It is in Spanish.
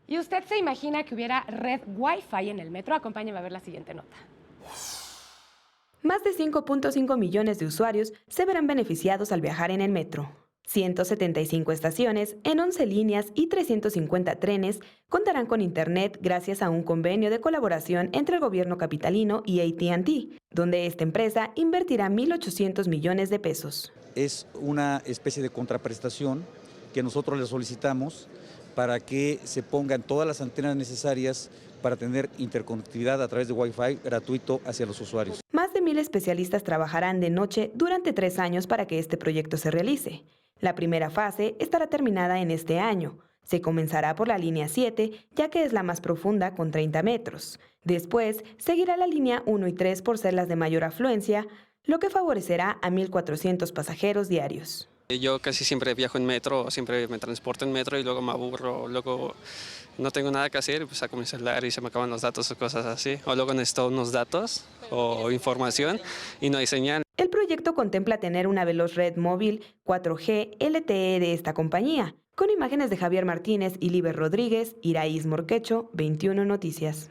¿Y usted se imagina que hubiera red Wi-Fi en el metro? Acompáñeme a ver la siguiente nota. Más de 5.5 millones de usuarios se verán beneficiados al viajar en el metro. 175 estaciones en 11 líneas y 350 trenes contarán con Internet gracias a un convenio de colaboración entre el gobierno capitalino y AT&T, donde esta empresa invertirá 1.800 millones de pesos. Es una especie de contraprestación que nosotros le solicitamos para que se pongan todas las antenas necesarias para tener interconectividad a través de Wi-Fi gratuito hacia los usuarios. Más de 1.000 especialistas trabajarán de noche durante 3 años para que este proyecto se realice. La primera fase estará terminada en este año. Se comenzará por la línea 7, ya que es la más profunda con 30 metros. Después, seguirá la línea 1 y 3 por ser las de mayor afluencia, lo que favorecerá a 1.400 pasajeros diarios. Yo casi siempre viajo en metro, siempre me transporto en metro y luego me aburro, luego no tengo nada que hacer, pues saco mi celular y se me acaban los datos o cosas así. O luego necesito unos datos o información y no hay señal. El proyecto contempla tener una veloz red móvil 4G LTE de esta compañía. Con imágenes de Javier Martínez y Liber Rodríguez, Iraíz Morquecho, 21 Noticias.